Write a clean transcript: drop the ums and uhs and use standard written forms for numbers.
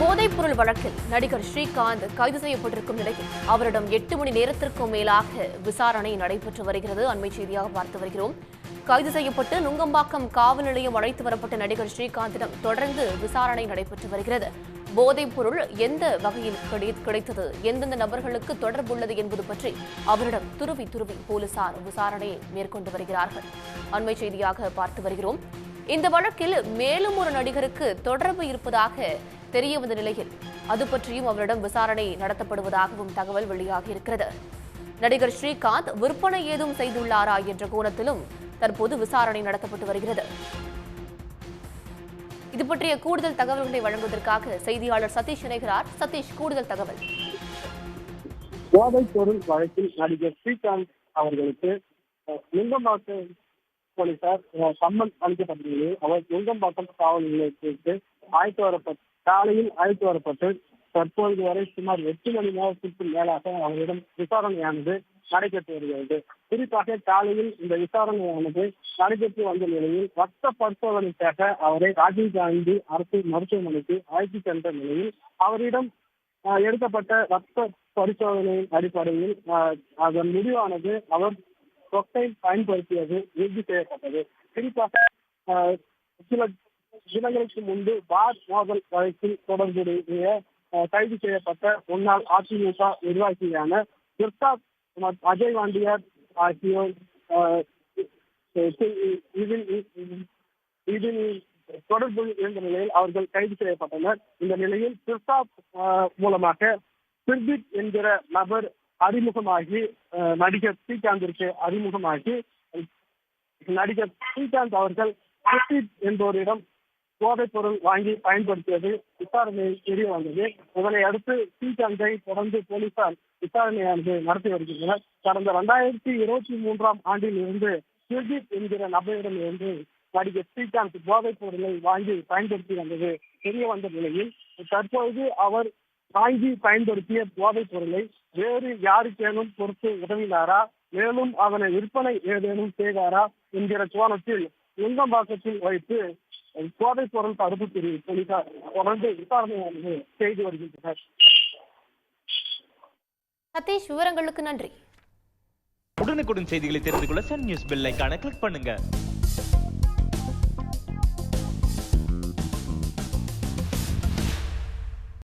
போதைப்பொருள் வழக்கில் நடிகர் ஸ்ரீகாந்த் கைது செய்யப்பட்டிருக்கும் நிலையில் அவரிடம் 8 மணி நேரத்திற்கும் மேலாக விசாரணை நடைபெற்று வருகிறது. அண்மை செய்தியாக பார்த்து வருகிறோம். கைது செய்யப்பட்டு நுங்கம்பாக்கம் காவல் நிலையம் அழைத்து வரப்பட்ட நடிகர் ஸ்ரீகாந்திடம் தொடர்ந்து விசாரணை நடைபெற்று வருகிறது. போதைப்பொருள் எந்த வகையில் கிடைத்தது, எந்தெந்த நபர்களுக்கு தொடர்புள்ளது என்பது பற்றி அவரிடம் துருவி போலீசார் விசாரணையை மேற்கொண்டு வருகிறார்கள். அண்மை செய்தியாக பார்த்து வருகிறோம். இந்த வழக்கில் மேலும் ஒரு நடிகருக்கு தொடர்பு இருப்பதாக தெரியவந்த நிலையில் அது பற்றியும் அவரிடம் விசாரணை நடத்தப்படுவதாகவும் தகவல் வெளியாகி இருக்கிறது. நடிகர் ஸ்ரீகாந்த் விற்பனை ஏதும் செய்துள்ளாரா என்ற கோணத்திலும் தற்போது விசாரணை நடத்தப்பட்டு வருகிறது. இது பற்றிய கூடுதல் தகவல்களை வழங்குவதற்காக செய்தியாளர் சதீஷ் இணைகிறார். சதீஷ், கூடுதல் தகவல். போதைப் பொருள் வழக்கில் நடிகர் ஸ்ரீகாந்த் அவர்களுக்கு நுங்கம்பாக்கம் போலீசார் சம்மன் அளிக்கப்பட்டுள்ளது. அவர் நுங்கம்பாக்கம் காவல் நிலையத்திற்கு காலையில் அழைத்து வரப்பட்டு தற்போது வரை சுமார் 8 மணி நேரத்திற்கு மேலாக அவரிடம் விசாரணையானது நடைபெற்று வருகிறது. குறிப்பாக காலையில் இந்த விசாரணையானது நடைபெற்று வந்த நிலையில் ரத்த பரிசோதனைக்காக அவரை ராஜீவ்காந்தி அரசு மருத்துவமனைக்கு அழைத்து சென்ற நிலையில் அவரிடம் எடுக்கப்பட்ட ரத்த பரிசோதனையின் அடிப்படையில் அதன் முடிவானது அவர் கொக்கைன் பயன்படுத்தியது உறுதி செய்யப்பட்டது. குறிப்பாக சில தினங்களுக்கு முன்பு பார் மோதல் வழக்கில் தொடர்புடைய கைது செய்யப்பட்ட முன்னாள் அதிமுக நிர்வாகியான பிரசாத் அஜய் வாண்டியார் ஆகியோர் இதில் தொடர்பு இருந்த நிலையில் அவர்கள் கைது செய்யப்பட்டனர். இந்த நிலையில் பிரசாத் மூலமாக சிர்பித் என்கிற நபர் அறிமுகமாகி நடிகர் ஸ்ரீகாந்திற்கு அறிமுகமாகி நடிகர் ஸ்ரீகாந்த் அவர்கள் சிர்பித் என்பவரிடம் போதைப் பொருள் வாங்கி பயன்படுத்தியது விசாரணையில் தெரிய வந்தது. இதனை அடுத்து ஸ்ரீகாந்தை தொடர்ந்து போலீசார் விசாரணையானது நடத்தி வருகின்றனர். கடந்த 2023ஆம் ஆண்டில் இருந்து சிர்பித் என்கிற நபரிடம் இருந்து நடிகர் ஸ்ரீகாந்த் போதைப் பொருளை வாங்கி பயன்படுத்தி வந்தது தெரிய வந்த நிலையில் தற்போது அவர் வாங்கி பயன்படுத்திய போதைப் பொருளை வேறு யாருக்கேனும் பொறுத்து உதவினாரா, மேலும் அவனை விற்பனை ஏதேனும் செய்தாரா என்கிற கோணத்தில் நுங்கம்பாக்கத்தில் வைத்து போதைப் பொருள் தடுப்பு பிரிவு போலீசார் தொடர்ந்து விசாரணையானது செய்து வருகின்றனர். சதீஷ், விவரங்களுக்கு நன்றி. உடனுக்குடன் செய்திகளை தெரிந்து கொள்ள சன் நியூஸ் பெல் ஐகானை கிளிக் பண்ணுங்க.